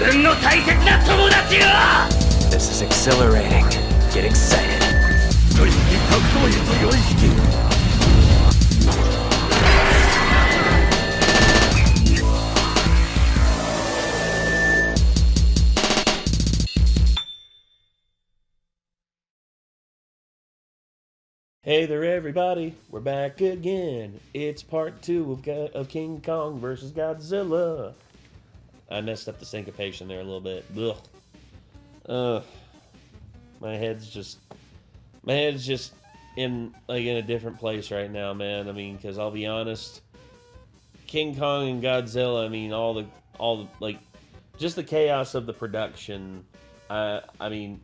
This is exhilarating. Get excited. Hey there, everybody. We're back again. It's part 2 of King Kong versus Godzilla. I messed up the syncopation there a little bit. Ugh. My head's just in a different place right now, man. I mean, because I'll be honest, King Kong and Godzilla. I mean, all the just the chaos of the production. I mean,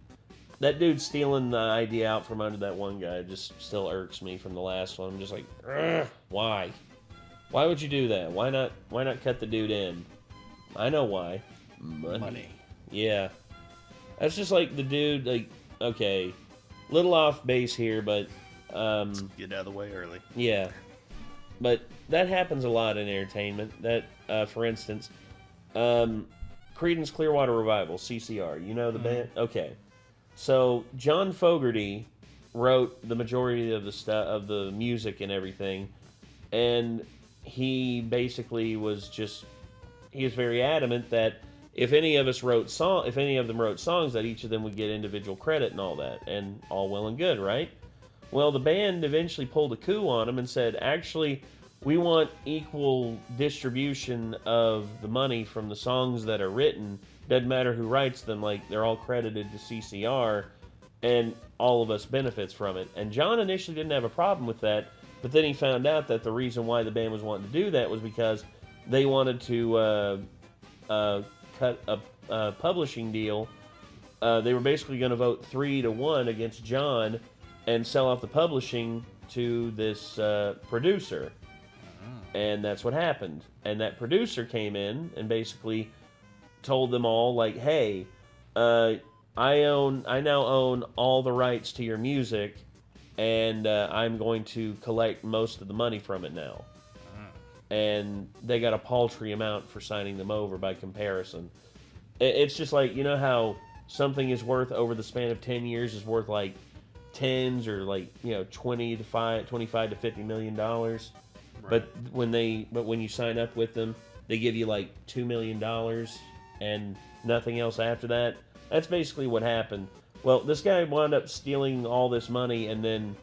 that dude stealing the idea out from under that one guy just still irks me from the last one. I'm just like, ugh, why? Why would you do that? Why not cut the dude in? I know why. Money. Yeah. That's just like the dude, like, okay, little off base here, but get out of the way early. Yeah. But that happens a lot in entertainment. That for instance, Creedence Clearwater Revival, CCR. You know the band? Okay. So John Fogerty wrote the majority of the music and everything, and he basically was very adamant that if any of them wrote songs, that each of them would get individual credit and all that, and all well and good, right? Well, the band eventually pulled a coup on him and said, actually, we want equal distribution of the money from the songs that are written. Doesn't matter who writes them, like, they're all credited to CCR, and all of us benefits from it. And John initially didn't have a problem with that, but then he found out that the reason why the band was wanting to do that was because they wanted to cut a publishing deal. They were basically going to vote 3-1 against John and sell off the publishing to this producer. And that's what happened. And that producer came in and basically told them all, like, hey, I now own all the rights to your music, and I'm going to collect most of the money from it now. And they got a paltry amount for signing them over by comparison. It's just like, you know how something is worth over the span of 10 years is worth like tens or like, you know, 25 to $50 million. Right. But when you sign up with them, they give you like $2 million and nothing else after that. That's basically what happened. Well, this guy wound up stealing all this money and then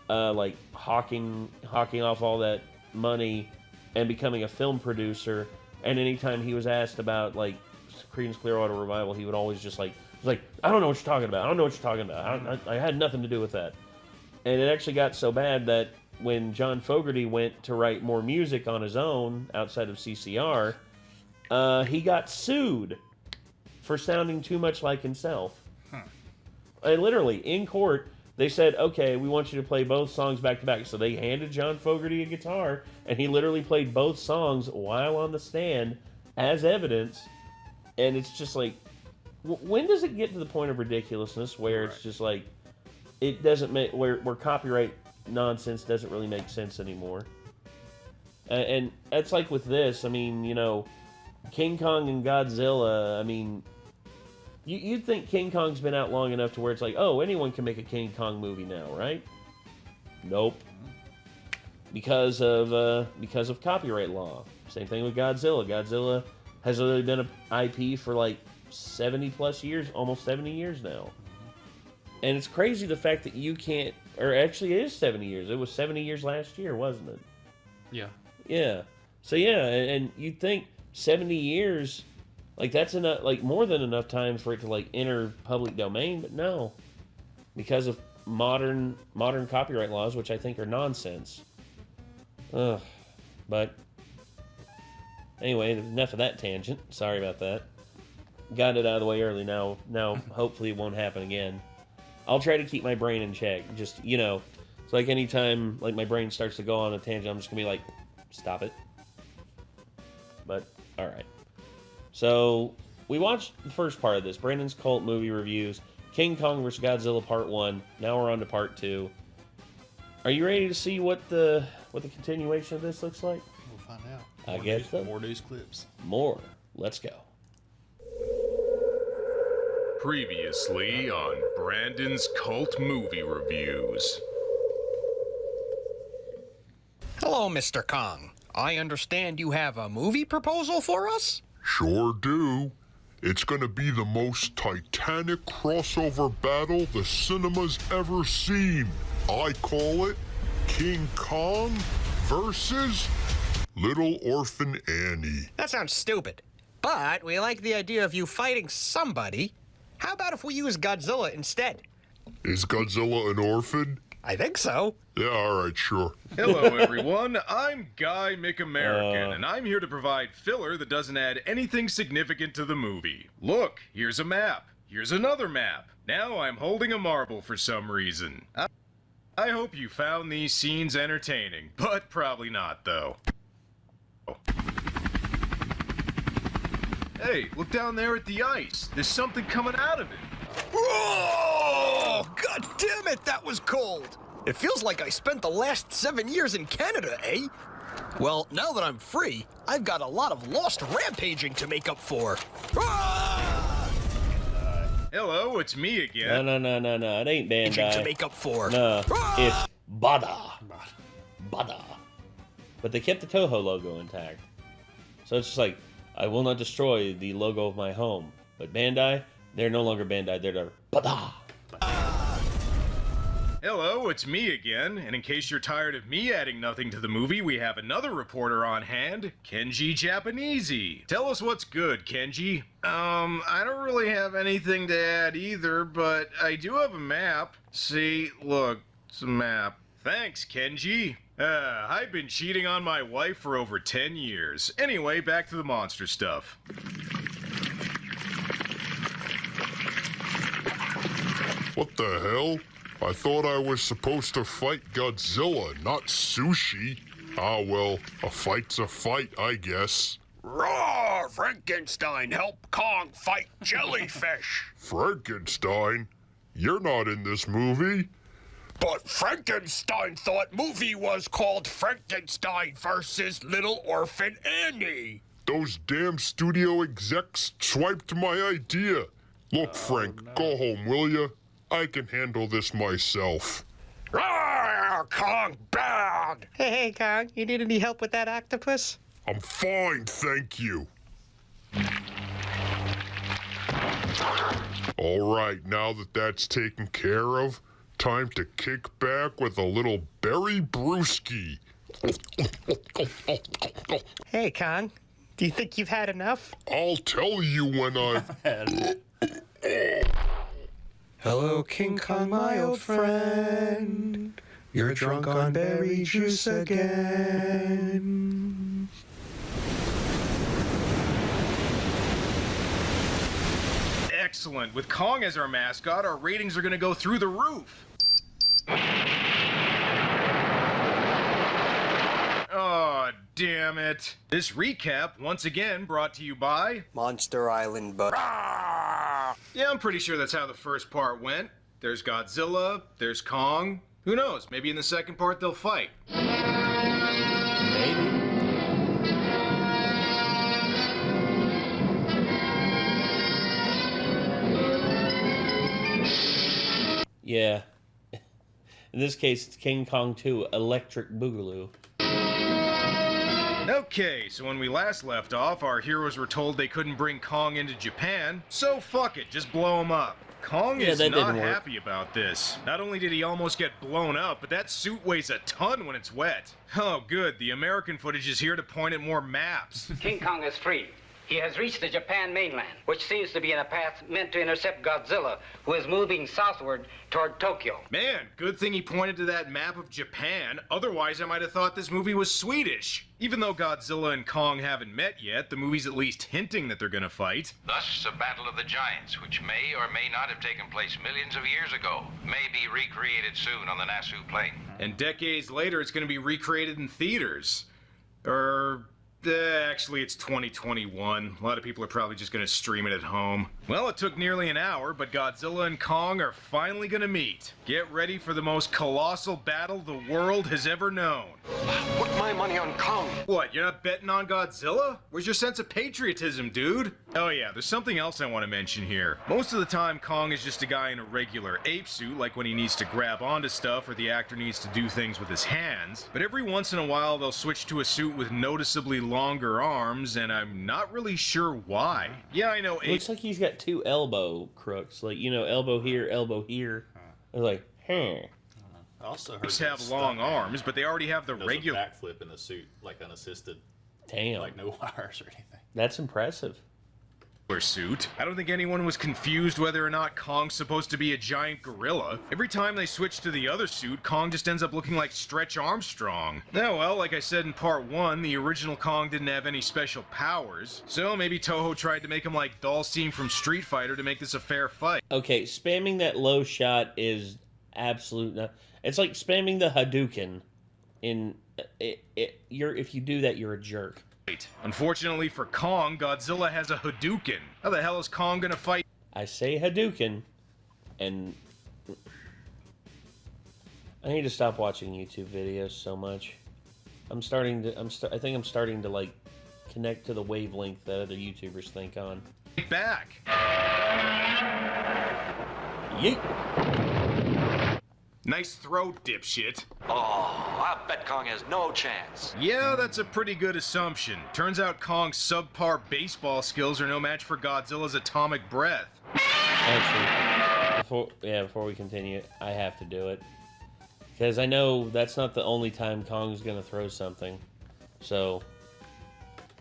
like hawking off all that money and becoming a film producer. And anytime he was asked about like Creedence Clearwater Revival, he would always just like, I don't know what you're talking about. I don't know what you're talking about. I had nothing to do with that. And it actually got so bad that when John Fogerty went to write more music on his own outside of CCR, he got sued for sounding too much like himself. And literally, in court, they said, okay, we want you to play both songs back to back. So they handed John Fogerty a guitar, and he literally played both songs while on the stand as evidence. And it's just like, when does it get to the point of ridiculousness where it's just like, it doesn't make, where copyright nonsense doesn't really make sense anymore? And that's like with this, I mean, you know, King Kong and Godzilla, I mean, you'd think King Kong's been out long enough to where it's like, oh, anyone can make a King Kong movie now, right? Nope. Because of copyright law. Same thing with Godzilla. Godzilla has literally been an IP for like 70 plus years, almost 70 years now. And it's crazy the fact that you can't, or actually it is 70 years. It was 70 years last year, wasn't it? Yeah. Yeah. So yeah, and you'd think 70 years, like that's enough, like more than enough time for it to like enter public domain, but no, because of modern copyright laws, which I think are nonsense. Ugh. But anyway, enough of that tangent. Sorry about that. Got it out of the way early. Now hopefully it won't happen again. I'll try to keep my brain in check. Just, you know, it's like anytime like my brain starts to go on a tangent, I'm just gonna be like, stop it. But all right. So we watched the first part of this, Brandon's Cult Movie Reviews, King Kong vs. Godzilla Part 1. Now we're on to Part 2. Are you ready to see what the continuation of this looks like? We'll find out. I guess so. More news clips. More. Let's go. Previously on Brandon's Cult Movie Reviews. Hello, Mr. Kong. I understand you have a movie proposal for us? Sure do. It's gonna be the most titanic crossover battle the cinema's ever seen. I call it King Kong versus Little Orphan Annie. That sounds stupid. But we like the idea of you fighting somebody. How about if we use Godzilla instead? Is Godzilla an orphan? I think so. Yeah, alright, sure. Hello, everyone. I'm Guy McAmerican, and I'm here to provide filler that doesn't add anything significant to the movie. Look, here's a map. Here's another map. Now I'm holding a marble for some reason. I hope you found these scenes entertaining, but probably not, though. Hey, look down there at the ice. There's something coming out of it. Whoa! God damn it, that was cold. It feels like I spent the last 7 years in Canada, eh? Well, now that I'm free, I've got a lot of lost rampaging to make up for. Hello, it's me again. No. It ain't Bandai. To make up for. No, it's Bada. But they kept the Toho logo intact. So it's just like, I will not destroy the logo of my home. But Bandai, they're no longer Bandai, they're Bada. Hello, it's me again, and in case you're tired of me adding nothing to the movie, we have another reporter on hand, Kenji Japanesey. Tell us what's good, Kenji. I don't really have anything to add either, but I do have a map. See, look, it's a map. Thanks, Kenji. I've been cheating on my wife for over 10 years. Anyway, back to the monster stuff. What the hell? I thought I was supposed to fight Godzilla, not sushi. Ah well, a fight's a fight, I guess. Roar! Frankenstein, help Kong fight jellyfish! Frankenstein? You're not in this movie. But Frankenstein thought movie was called Frankenstein versus Little Orphan Annie. Those damn studio execs swiped my idea. Look, Frank, go home, will ya? I can handle this myself. Roar! Kong bad! Hey, Kong, you need any help with that octopus? I'm fine, thank you. All right, now that that's taken care of, time to kick back with a little berry brewski. Hey, Kong, do you think you've had enough? I'll tell you when I've... Hello, King Kong, my old friend. You're drunk on berry juice again. Excellent. With Kong as our mascot, our ratings are going to go through the roof. Oh, damn it. This recap, once again, brought to you by... Monster Island, but... Yeah, I'm pretty sure that's how the first part went. There's Godzilla, there's Kong. Who knows? Maybe in the second part they'll fight. Maybe. Yeah. In this case, it's King Kong 2, Electric Boogaloo. Okay, so when we last left off, our heroes were told they couldn't bring Kong into Japan, so fuck it, just blow him up. Kong is not happy about this. Not only did he almost get blown up, but that suit weighs a ton when it's wet. Oh good, the American footage is here to point at more maps. King Kong is free. He has reached the Japan mainland, which seems to be in a path meant to intercept Godzilla, who is moving southward toward Tokyo. Man, good thing he pointed to that map of Japan. Otherwise, I might have thought this movie was Swedish. Even though Godzilla and Kong haven't met yet, the movie's at least hinting that they're gonna fight. Thus, a battle of the giants, which may or may not have taken place millions of years ago, may be recreated soon on the Nasu Plain. And decades later, it's gonna be recreated in theaters. Actually, it's 2021. A lot of people are probably just gonna stream it at home. Well, it took nearly an hour, but Godzilla and Kong are finally gonna meet. Get ready for the most colossal battle the world has ever known. Put my money on Kong. What, you're not betting on Godzilla? Where's your sense of patriotism, dude? Oh yeah, there's something else I want to mention here. Most of the time, Kong is just a guy in a regular ape suit, like when he needs to grab onto stuff or the actor needs to do things with his hands. But every once in a while, they'll switch to a suit with noticeably longer arms, and I'm not really sure why. Yeah, I know. Looks like he's got 2 elbow crooks, like, you know, elbow here, elbow here. I was like, I also heard apes have long arms, but they already have the regular backflip in the suit, like unassisted. Damn. Like no wires or anything. That's impressive. suit. I don't think anyone was confused whether or not Kong's supposed to be a giant gorilla. Every time they switch to the other suit, Kong just ends up looking like Stretch Armstrong. Now, well, like I said in part 1, the original Kong didn't have any special powers, so maybe Toho tried to make him like Dalstein from Street Fighter to make this a fair fight. Okay, spamming that low shot is absolute. It's like spamming the Hadouken. If you do that, you're a jerk. Unfortunately for Kong, Godzilla has a Hadouken. How the hell is Kong gonna fight? I say Hadouken, and I need to stop watching YouTube videos so much. I think I'm starting to like connect to the wavelength that other YouTubers think on. Back. Yeet. Nice throw, dipshit. Oh, I bet Kong has no chance. Yeah, that's a pretty good assumption. Turns out Kong's subpar baseball skills are no match for Godzilla's atomic breath. Actually, before we continue, I have to do it. Because I know that's not the only time Kong's gonna throw something. So...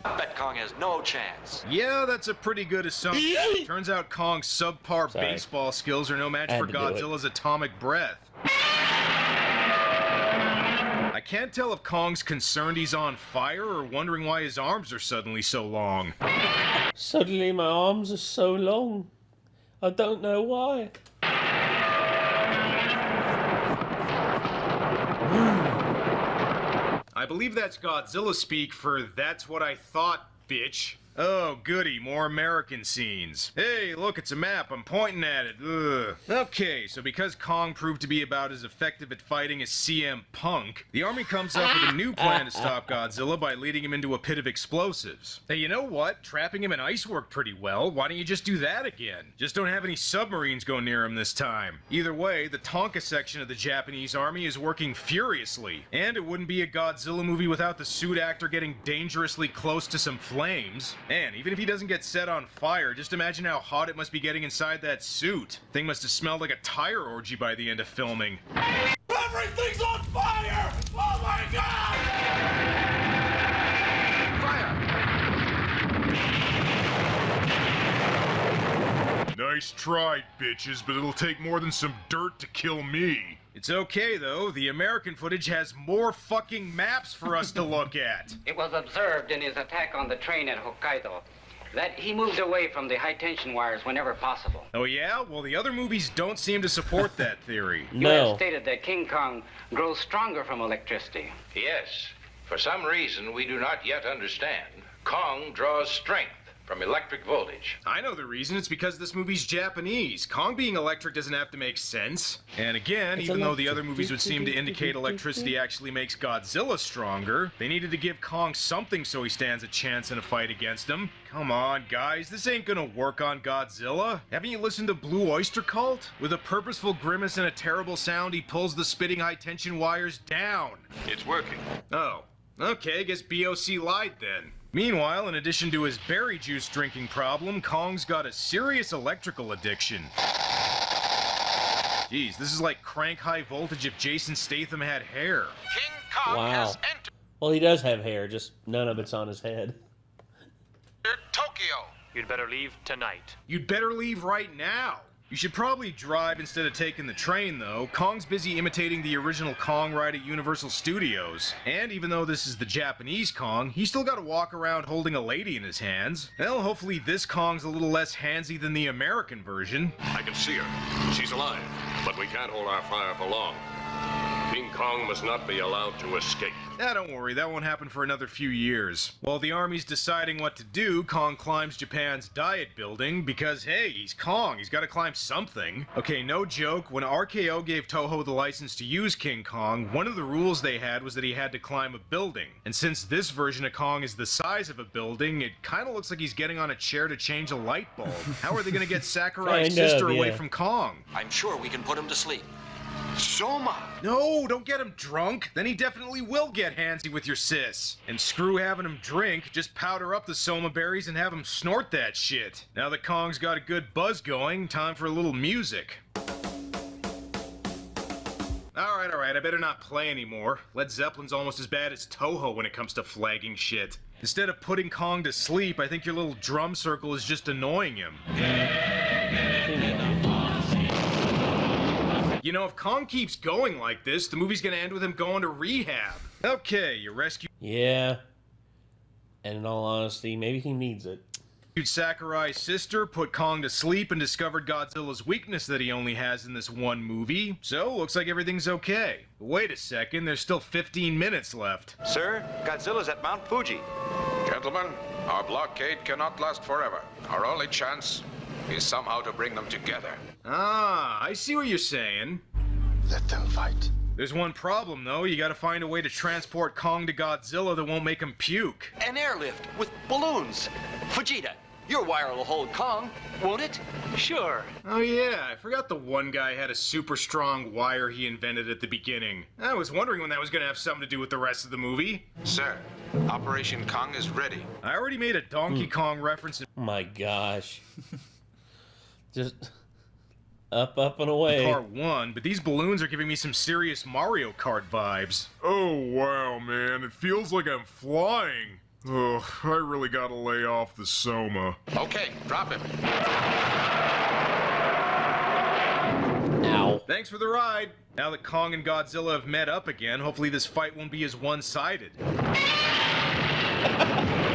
I bet Kong has no chance. Yeah, that's a pretty good assumption. Turns out Kong's subpar baseball skills are no match for Godzilla's atomic breath. I can't tell if Kong's concerned he's on fire or wondering why his arms are suddenly so long. Suddenly my arms are so long. I don't know why. I believe that's Godzilla speak for "that's what I thought, bitch." Oh, goody, more American scenes. Hey, look, it's a map. I'm pointing at it. Ugh. Okay, so because Kong proved to be about as effective at fighting as CM Punk, the army comes up with a new plan to stop Godzilla by leading him into a pit of explosives. Hey, you know what? Trapping him in ice worked pretty well. Why don't you just do that again? Just don't have any submarines go near him this time. Either way, the Tonka section of the Japanese army is working furiously. And it wouldn't be a Godzilla movie without the suit actor getting dangerously close to some flames. Man, even if he doesn't get set on fire, just imagine how hot it must be getting inside that suit. Thing must have smelled like a tire orgy by the end of filming. Everything's on fire! Oh my god! Fire! Nice try, bitches, but it'll take more than some dirt to kill me. It's okay, though. The American footage has more fucking maps for us to look at. It was observed in his attack on the train at Hokkaido that he moved away from the high-tension wires whenever possible. Oh, yeah? Well, the other movies don't seem to support that theory. You have stated that King Kong grows stronger from electricity. Yes. For some reason we do not yet understand, Kong draws strength from electric voltage. I know the reason. It's because this movie's Japanese. Kong being electric doesn't have to make sense. And again, even though the other movies would seem to indicate electricity actually makes Godzilla stronger, they needed to give Kong something so he stands a chance in a fight against him. Come on, guys. This ain't gonna work on Godzilla. Haven't you listened to Blue Oyster Cult? With a purposeful grimace and a terrible sound, he pulls the spitting high-tension wires down. It's working. Oh. Okay, guess BOC lied then. Meanwhile, in addition to his berry juice drinking problem, Kong's got a serious electrical addiction. Jeez, this is like crank high voltage if Jason Statham had hair. King Kong has entered Well, he does have hair, just none of it's on his head. Tokyo. You'd better leave tonight. You'd better leave right now. You should probably drive instead of taking the train, though. Kong's busy imitating the original Kong ride at Universal Studios. And even though this is the Japanese Kong, he's still got to walk around holding a lady in his hands. Well, hopefully this Kong's a little less handsy than the American version. I can see her. She's alive, but we can't hold our fire for long. King Kong must not be allowed to escape. Don't worry, that won't happen for another few years. While the army's deciding what to do, Kong climbs Japan's Diet building because, hey, he's Kong, he's gotta climb something. Okay, no joke, when RKO gave Toho the license to use King Kong, one of the rules they had was that he had to climb a building. And since this version of Kong is the size of a building, it kinda looks like he's getting on a chair to change a light bulb. How are they gonna get Sakurai's sister away from Kong? I'm sure we can put him to sleep. Soma! No, don't get him drunk. Then he definitely will get handsy with your sis. And screw having him drink, just powder up the Soma berries and have him snort that shit. Now that Kong's got a good buzz going, time for a little music. Alright, I better not play anymore. Led Zeppelin's almost as bad as Toho when it comes to flagging shit. Instead of putting Kong to sleep, I think your little drum circle is just annoying him. You know, if Kong keeps going like this, the movie's gonna end with him going to rehab. Okay, you rescued... Yeah. And in all honesty, maybe he needs it. Sakurai's sister, put Kong to sleep, and discovered Godzilla's weakness that he only has in this one movie. So, looks like everything's okay. But wait a second, there's still 15 minutes left. Sir, Godzilla's at Mount Fuji. Gentlemen, our blockade cannot last forever. Our only chance is somehow to bring them together. Ah, I see what you're saying. Let them fight. There's one problem, though. You gotta find a way to transport Kong to Godzilla that won't make him puke. An airlift with balloons. Vegeta, your wire will hold Kong, won't it? Sure. Oh yeah, I forgot the one guy had a super strong wire he invented at the beginning. I was wondering when that was gonna have something to do with the rest of the movie. Sir, Operation Kong is ready. I already made a Donkey Kong reference in My gosh. Just up, and away. Part 1, but these balloons are giving me some serious Mario Kart vibes. Oh, wow, man. It feels like I'm flying. Ugh, I really gotta lay off the Soma. Okay, drop him. Ow. Thanks for the ride. Now that Kong and Godzilla have met up again, hopefully this fight won't be as one-sided.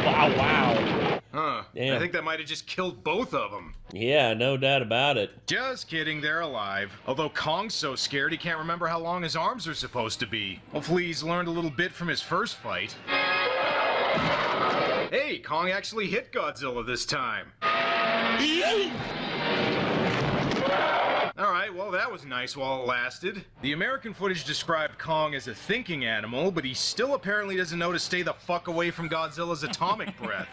Wow. Huh. Damn. I think that might have just killed both of them. Yeah, no doubt about it. Just kidding, they're alive. Although Kong's so scared he can't remember how long his arms are supposed to be. Hopefully he's learned a little bit from his first fight. Hey, Kong actually hit Godzilla this time. Alright, well that was nice while it lasted. The American footage described Kong as a thinking animal, but he still apparently doesn't know to stay the fuck away from Godzilla's atomic breath.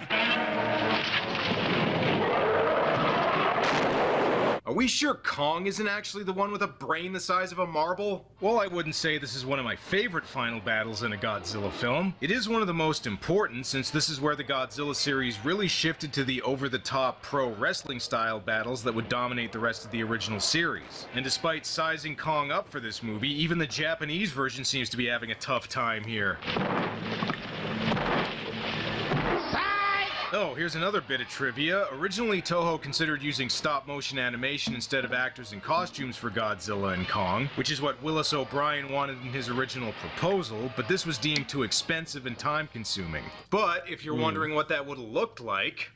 Are we sure Kong isn't actually the one with a brain the size of a marble? Well, I wouldn't say this is one of my favorite final battles in a Godzilla film. It is one of the most important, since this is where the Godzilla series really shifted to the over-the-top pro wrestling style battles that would dominate the rest of the original series. And despite sizing Kong up for this movie, even the Japanese version seems to be having a tough time here. Oh, here's another bit of trivia. Originally, Toho considered using stop-motion animation instead of actors in costumes for Godzilla and Kong, which is what Willis O'Brien wanted in his original proposal, but this was deemed too expensive and time-consuming. But, if you're wondering what that would have looked like...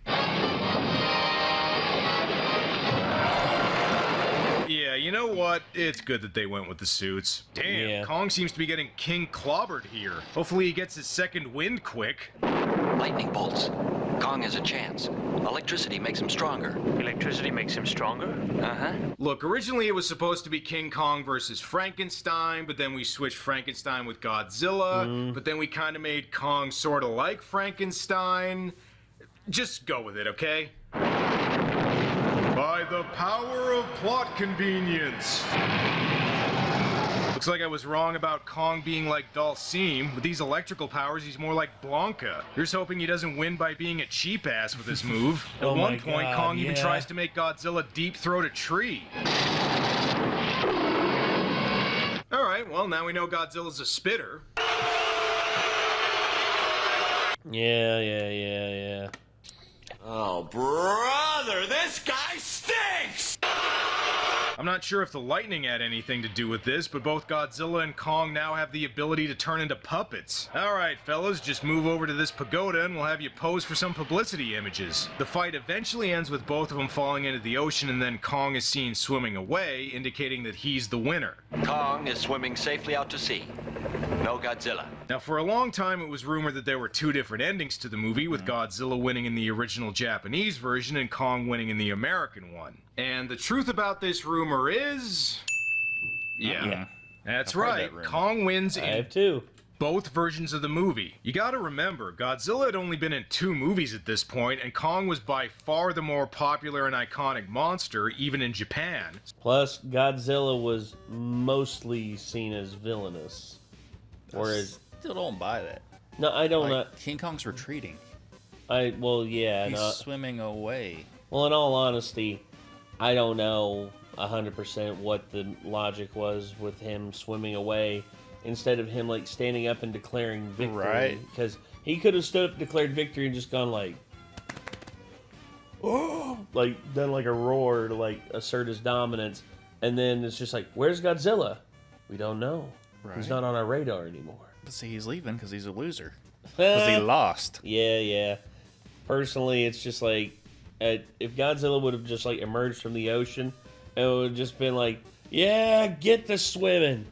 Yeah, you know what? It's good that they went with the suits. Damn, Yeah. Kong seems to be getting king clobbered here. Hopefully he gets his second wind quick. Lightning bolts. Kong has a chance. Electricity makes him stronger. Electricity makes him stronger? Uh-huh. Look, originally it was supposed to be King Kong versus Frankenstein, but then we switched Frankenstein with Godzilla, but then we kind of made Kong sort of like Frankenstein. Just go with it, okay? By the power of plot convenience. Looks like I was wrong about Kong being like Dhalsim. With these electrical powers, he's more like Blanca. Here's hoping he doesn't win by being a cheap ass with this move. At Oh one my point, God, Kong even yeah. tries to make Godzilla deep throat a tree. Alright, well, now we know Godzilla's a spitter. Yeah. Oh, brother, this guy stinks! I'm not sure if the lightning had anything to do with this, but both Godzilla and Kong now have the ability to turn into puppets. Alright fellas, just move over to this pagoda and we'll have you pose for some publicity images. The fight eventually ends with both of them falling into the ocean and then Kong is seen swimming away, indicating that he's the winner. Kong is swimming safely out to sea. No Godzilla. Now, for a long time, it was rumored that there were two different endings to the movie, with Godzilla winning in the original Japanese version and Kong winning in the American one. And the truth about this rumor is... Yeah. That's right. Kong wins in both versions of the movie. You gotta remember, Godzilla had only been in 2 movies at this point, and Kong was by far the more popular and iconic monster, even in Japan. Plus, Godzilla was mostly seen as villainous. Whereas... Still don't buy that. No, I don't know. King Kong's retreating. Yeah. He's swimming away. Well, in all honesty, I don't know 100% what the logic was with him swimming away instead of him, like, standing up and declaring victory. Right. Because he could have stood up, declared victory, and just gone, like... Oh! Like, done, like, a roar to, like, assert his dominance. And then it's just like, where's Godzilla? We don't know. Right. He's not on our radar anymore. But see, he's leaving because he's a loser. Because he lost. Yeah. Personally, it's just like, if Godzilla would have just like emerged from the ocean, it would have just been like, yeah, get to swimming.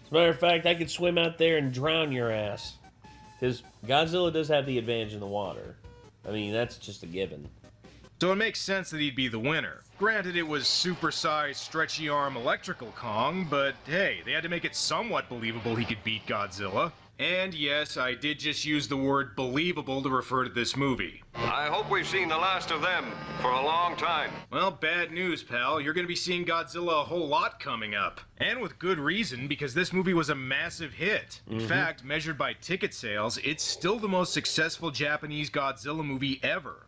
As a matter of fact, I could swim out there and drown your ass. Because Godzilla does have the advantage in the water. I mean, that's just a given. So it makes sense that he'd be the winner. Granted, it was supersized, stretchy arm electrical Kong, but hey, they had to make it somewhat believable he could beat Godzilla. And yes, I did just use the word believable to refer to this movie. I hope we've seen the last of them for a long time. Well, bad news, pal. You're gonna be seeing Godzilla a whole lot coming up. And with good reason, because this movie was a massive hit. In fact, measured by ticket sales, it's still the most successful Japanese Godzilla movie ever.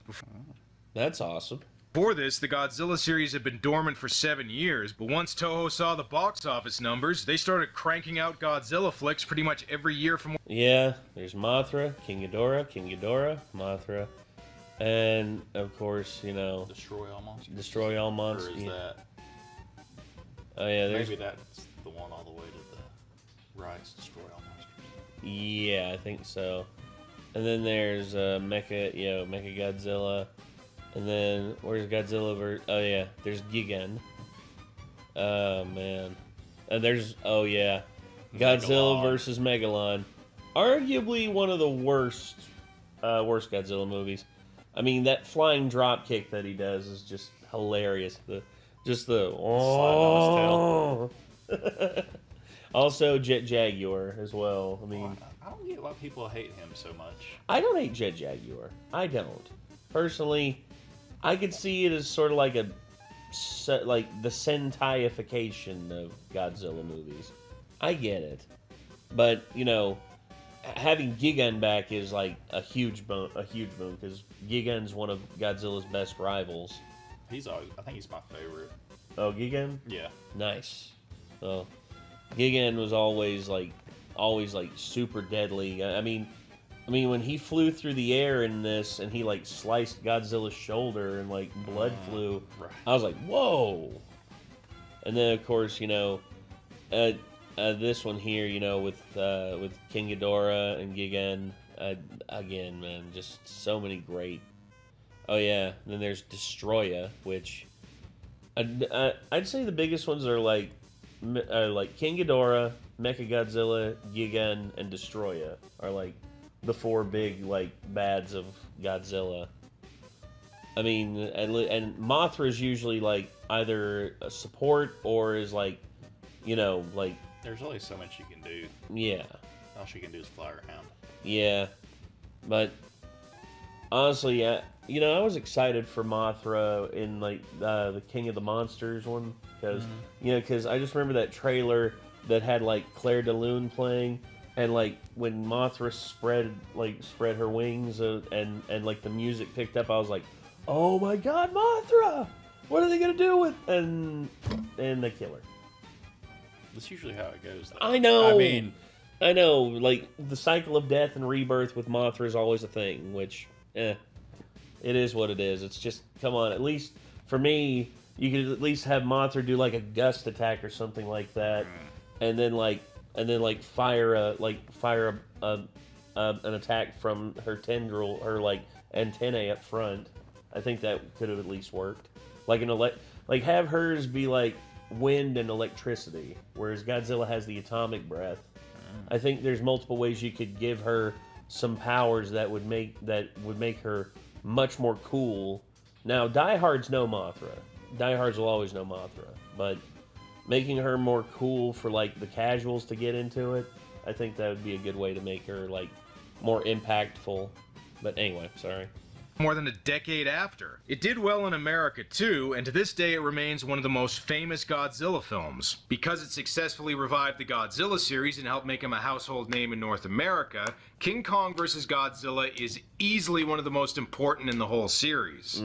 That's awesome. Before this, the Godzilla series had been dormant for 7 years, but once Toho saw the box office numbers, they started cranking out Godzilla flicks pretty much every year from... Yeah, there's Mothra, King Ghidorah, Mothra, and, of course, you know... Destroy All Monsters? Destroy All Monsters. Or is that... Oh, yeah, there's... Maybe that's the one all the way to the Rise, Destroy All Monsters. Yeah, I think so. And then there's Mecha Godzilla. And then, where's Godzilla oh yeah, there's Gigan. Oh man. And there's, oh yeah, Godzilla versus Megalon. Arguably one of the worst Godzilla movies. I mean, that flying drop kick that he does is just hilarious. Also, Jet Jaguar as well. I mean, I don't get why people hate him so much. I don't hate Jet Jaguar. I don't. Personally, I could see it as sort of like the Sentaiification of Godzilla movies. I get it. But, you know, having Gigan back is like a huge boon because Gigan's one of Godzilla's best rivals. I think he's my favorite. Oh, Gigan? Yeah. Nice. Well, Gigan was always super deadly. I mean, when he flew through the air in this and he like sliced Godzilla's shoulder and like blood flew, right. I was like, whoa! And then of course, you know, this one here, you know, with King Ghidorah and Gigan, again, man, just so many great. Oh yeah, and then there's Destroya, which I'd say the biggest ones are like King Ghidorah, Mechagodzilla, Gigan, and Destroya are like the 4 big like bads of Godzilla. I mean, and Mothra is usually like either a support or is like, you know, like there's only so much you can do. Yeah. All she can do is fly around. Yeah, but honestly, you know, I was excited for Mothra in like the King of the Monsters one because you know, because I just remember that trailer that had like Claire de Lune playing. And like when Mothra spread her wings and like the music picked up, I was like, "Oh my God, Mothra! What are they gonna do with?" And they kill her. That's usually how it goes, though. I know. I know. Like the cycle of death and rebirth with Mothra is always a thing. Which, it is what it is. It's just, come on. At least for me, You could at least have Mothra do like a gust attack or something like that, and then fire an attack from her tendril, her like antennae up front. I think that could have at least worked. Like have hers be like wind and electricity, whereas Godzilla has the atomic breath. I think there's multiple ways you could give her some powers that would make her much more cool. Now, diehards know Mothra. Diehards will always know Mothra, but making her more cool for like the casuals to get into it, I think that would be a good way to make her like more impactful. But anyway, sorry. More than a decade after. It did well in America too, and to this day it remains one of the most famous Godzilla films. Because it successfully revived the Godzilla series and helped make him a household name in North America, King Kong vs. Godzilla is easily one of the most important in the whole series.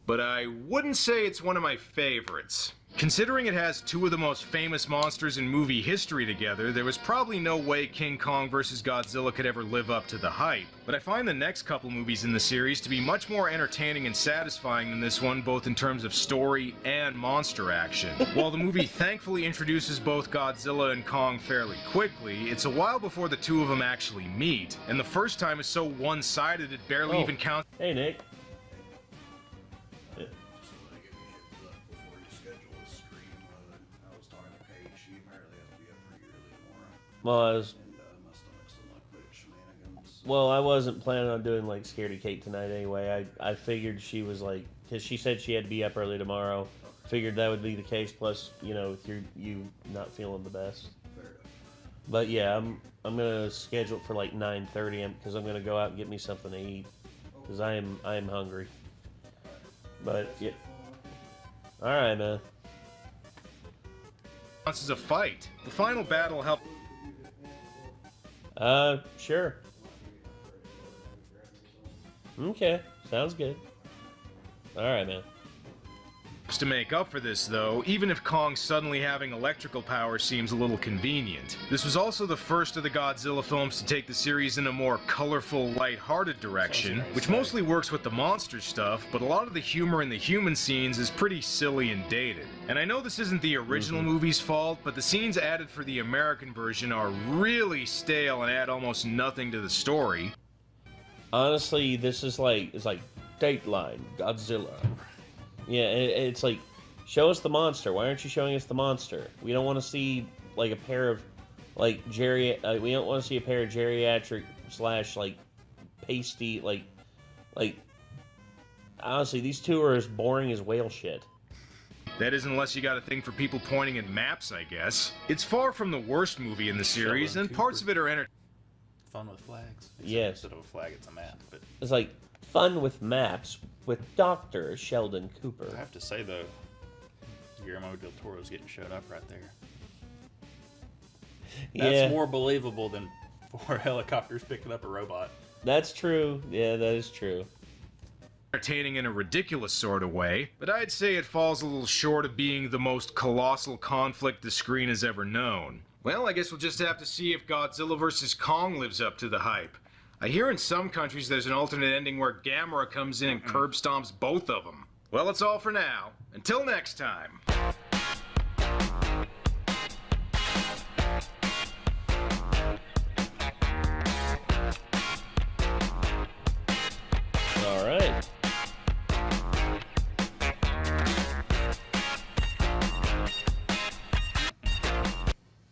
But I wouldn't say it's one of my favorites. Considering it has two of the most famous monsters in movie history together, there was probably no way King Kong vs. Godzilla could ever live up to the hype. But I find the next couple movies in the series to be much more entertaining and satisfying than this one, both in terms of story and monster action. While the movie thankfully introduces both Godzilla and Kong fairly quickly, it's a while before the two of them actually meet, and the first time is so one-sided it barely even counts. Hey, Nick. Well, I wasn't planning on doing like Scaredy Kate tonight anyway. I figured she was like, because she said she had to be up early tomorrow. Figured that would be the case. Plus, you know, with you not feeling the best. But yeah, I'm gonna schedule it for like 9:30 because I'm gonna go out and get me something to eat because I am hungry. But yeah, all right, man. This is a fight. The final battle helped. Sure. Okay, sounds good. Alright, man. To make up for this, though, even if Kong suddenly having electrical power seems a little convenient. This was also the first of the Godzilla films to take the series in a more colorful, light-hearted direction, which mostly works with the monster stuff, but a lot of the humor in the human scenes is pretty silly and dated. And I know this isn't the original movie's fault, but the scenes added for the American version are really stale and add almost nothing to the story. Honestly, this is like, it's like Dateline, Godzilla. Yeah, it's like, show us the monster. Why aren't you showing us the monster? We don't want to see like a pair of like we don't want to see a pair of geriatric / like pasty like honestly, these two are as boring as whale shit. That is, unless you got a thing for people pointing at maps, I guess. It's far from the worst movie in the series, and parts of it are entertaining. Fun with flags. Yes. Instead of a flag, it's a map. But it's like fun with maps with Dr. Sheldon Cooper. I have to say, though, Guillermo del Toro's getting showed up right there. That's more believable than 4 helicopters picking up a robot. That's true. Yeah, that is true. Entertaining in a ridiculous sort of way, but I'd say it falls a little short of being the most colossal conflict the screen has ever known. Well, I guess we'll just have to see if Godzilla vs. Kong lives up to the hype. I hear in some countries there's an alternate ending where Gamera comes in and curb stomps both of them. Well, that's all for now. Until next time. All right.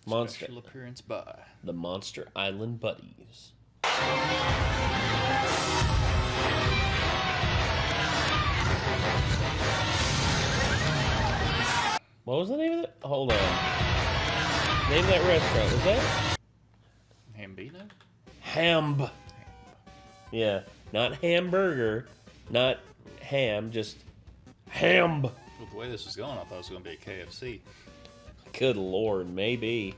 Monster. Special appearance by the Monster Island Buddies. What was the name of it? Hold on. Name of that restaurant, was that? Hambino? Hamb. Yeah, not hamburger, not ham, just ham. With the way this was going, I thought it was going to be a KFC. Good lord, maybe.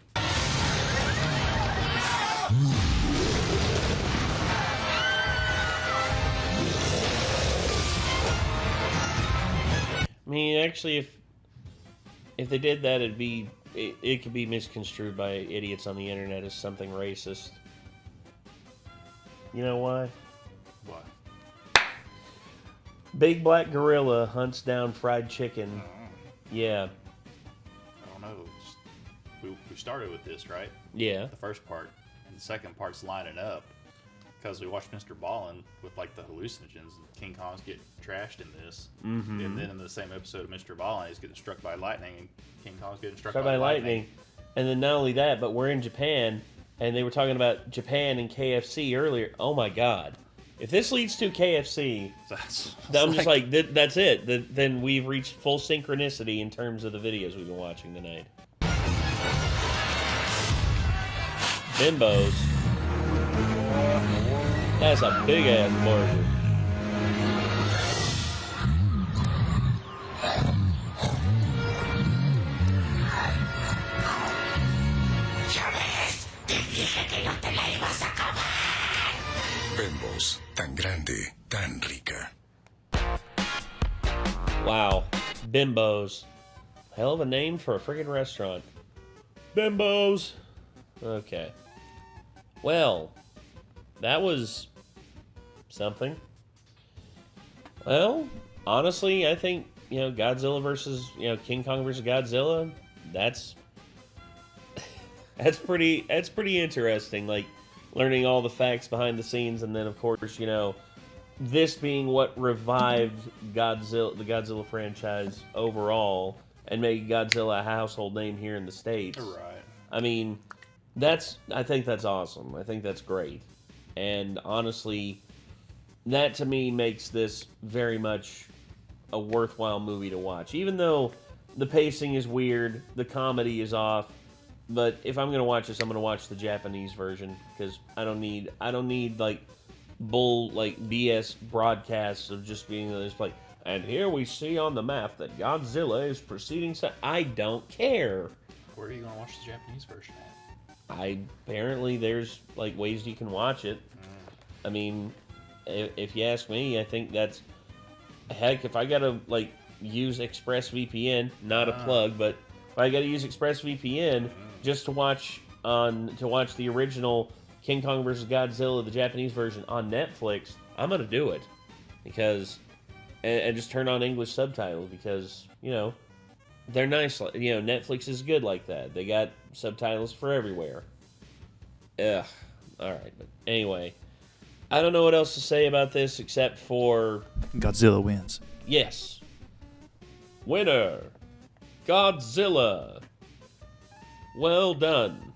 I mean, actually, if they did that, it could be misconstrued by idiots on the internet as something racist. You know why? Why? Big black gorilla hunts down fried chicken. Yeah. I don't know. We started with this, right? Yeah. The first part. And the second part's lining up. Because we watched Mr. Ballin with like the hallucinogens. And King Kong's getting trashed in this. Mm-hmm. And then in the same episode of Mr. Ballin, he's getting struck by lightning. And King Kong's getting struck by lightning. And then not only that, but we're in Japan. And they were talking about Japan and KFC earlier. Oh my God. If this leads to KFC, I'm just like, that's it. Then we've reached full synchronicity in terms of the videos we've been watching tonight. Bimbos. That's a big ass burger. Bimbos, tan grande, tan rica. Wow. Bimbos. Hell of a name for a friggin' restaurant. Bimbos. Okay. Well, that was something. Well, honestly, I think, Godzilla versus, King Kong versus Godzilla, that's pretty interesting. Like, learning all the facts behind the scenes, and then, of course, this being what revived the Godzilla franchise overall, and made Godzilla a household name here in the States. Right. I mean, I think that's awesome. I think that's great. And honestly, that to me makes this very much a worthwhile movie to watch. Even though the pacing is weird, the comedy is off, but if I'm gonna watch this, I'm gonna watch the Japanese version, because I don't need like BS broadcasts of just being just like, and here we see on the map that Godzilla is proceeding. I don't care. Where are you gonna watch the Japanese version at? Apparently there's like ways you can watch it. I mean, if you ask me, I think that's heck. If I gotta like use ExpressVPN, not a plug, but if I gotta use ExpressVPN just to watch the original King Kong vs. Godzilla, the Japanese version on Netflix, I'm gonna do it, because and just turn on English subtitles, because they're nice. Netflix is good like that. They got subtitles for everywhere. Ugh. All right, but anyway, I don't know what else to say about this except for Godzilla wins. Yes. Winner, Godzilla. Well done.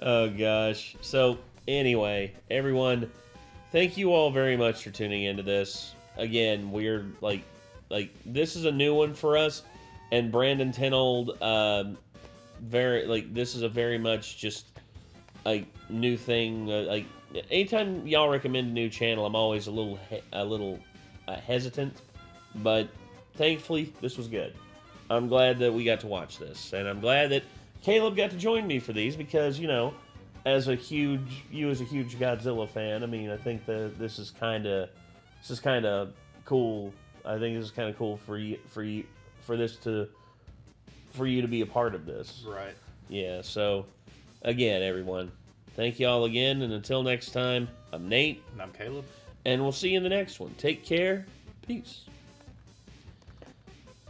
Oh gosh. So anyway, everyone, thank you all very much for tuning into this. Again, we're like this is a new one for us, and Brandon Tenold, this is a very much just like new thing. Like anytime y'all recommend a new channel, I'm always a little hesitant, but thankfully this was good. I'm glad that we got to watch this, and I'm glad that Caleb got to join me for these, because as a huge Godzilla fan, I mean, I think that this is kind of cool. I think this is kind of cool for you to be a part of this. Right. Yeah. So, again, everyone, thank you all again, and until next time, I'm Nate. And I'm Caleb. And we'll see you in the next one. Take care. Peace.